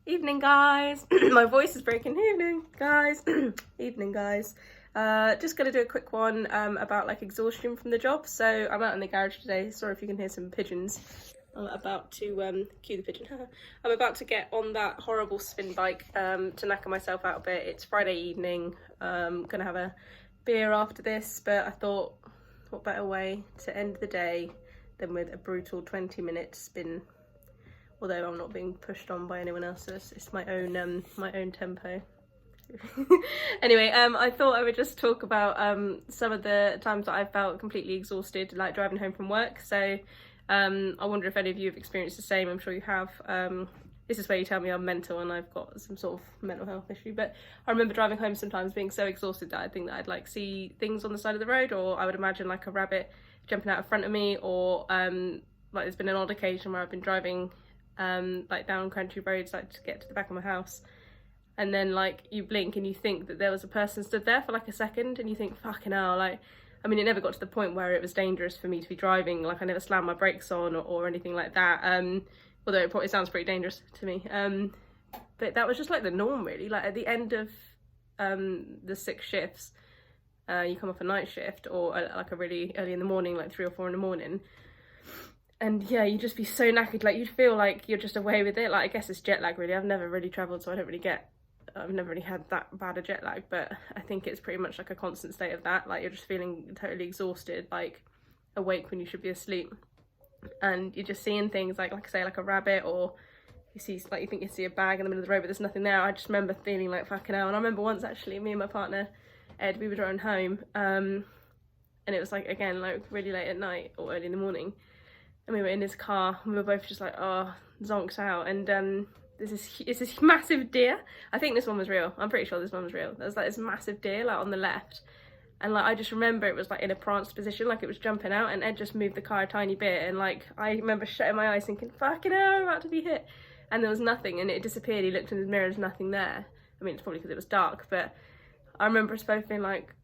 Evening, guys. My voice is breaking. Evening, guys. Evening, guys. Just gonna do a quick one about like exhaustion from the job. So I'm out in the garage today. Sorry if you can hear some pigeons. I'm about to cue the pigeon. I'm about to get on that horrible spin bike to knacker myself out a bit. It's Friday evening. Gonna have a beer after this, but I thought, what better way to end the day than with a brutal 20-minute spin. Although I'm not being pushed on by anyone else, so it's my own tempo. Anyway, I thought I would just talk about some of the times that I felt completely exhausted, like driving home from work. So I wonder if any of you have experienced the same. I'm sure you have. This is where you tell me I'm mental and I've got some sort of mental health issue. But I remember driving home sometimes being so exhausted that I think that I'd like see things on the side of the road, or I would imagine like a rabbit jumping out in front of me, or like there's been an odd occasion where I've been driving like down country roads, like to get to the back of my house, and then like you blink and you think that there was a person stood there for like a second, and you think, fucking hell. Like, I mean, it never got to the point where it was dangerous for me to be driving, like I never slammed my brakes on or anything like that, although it probably sounds pretty dangerous to me, but that was just like the norm really. Like at the end of the 6 shifts, you come off a night shift or like a really early in the morning, like 3 or 4 in the morning, and yeah, you'd just be so knackered, like you'd feel like you're just away with it. Like, I guess it's jet lag really. I've never really travelled, so I've never really had that bad a jet lag, but I think it's pretty much like a constant state of that. Like you're just feeling totally exhausted, like awake when you should be asleep, and you're just seeing things like I say, like a rabbit, or you see, like you think you see a bag in the middle of the road but there's nothing there. I just remember feeling like fucking hell. And I remember once actually, me and my partner Ed, we were driving home, and it was like, again, like really late at night or early in the morning, and we were in his car, and we were both just like, oh, zonked out, and there's this massive deer. I think this one was real. I'm pretty sure this one was real. There's like this massive deer like on the left, and like I just remember it was like in a pranced position, like it was jumping out, and Ed just moved the car a tiny bit, and like I remember shutting my eyes thinking, fucking hell, I'm about to be hit, and there was nothing, and it disappeared. He looked in his mirror, there's nothing there. I mean, it's probably because it was dark, but I remember us both being like,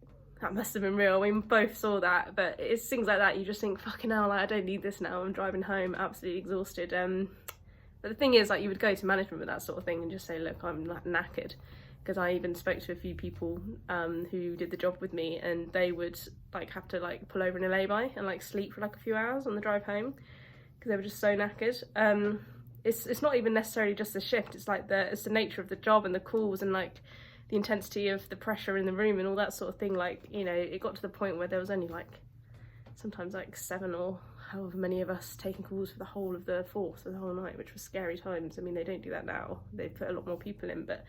that must have been real. We both saw that, but it's things like that, you just think, fucking hell, like I don't need this now. I'm driving home absolutely exhausted. But the thing is, like, you would go to management with that sort of thing and just say, look, I'm like knackered. Because I even spoke to a few people who did the job with me, and they would like have to like pull over in a lay-by and like sleep for like a few hours on the drive home because they were just so knackered. It's not even necessarily just the shift, it's like it's the nature of the job and the calls and like the intensity of the pressure in the room and all that sort of thing. Like, you know, it got to the point where there was only like sometimes like 7 or however many of us taking calls for the whole of the force for the whole night, which was scary times. I mean, they don't do that now, they've put a lot more people in, but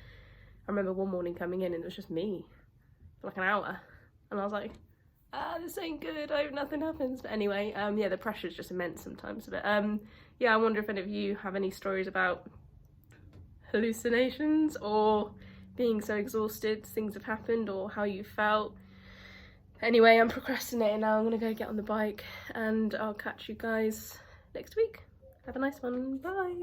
I remember one morning coming in and it was just me for like an hour, and I was like, this ain't good, I hope nothing happens. But anyway, yeah, the pressure is just immense sometimes. But yeah, I wonder if any of you have any stories about hallucinations or being so exhausted, things have happened, or how you felt. Anyway, I'm procrastinating now. I'm gonna go get on the bike, and I'll catch you guys next week. Have a nice one. Bye.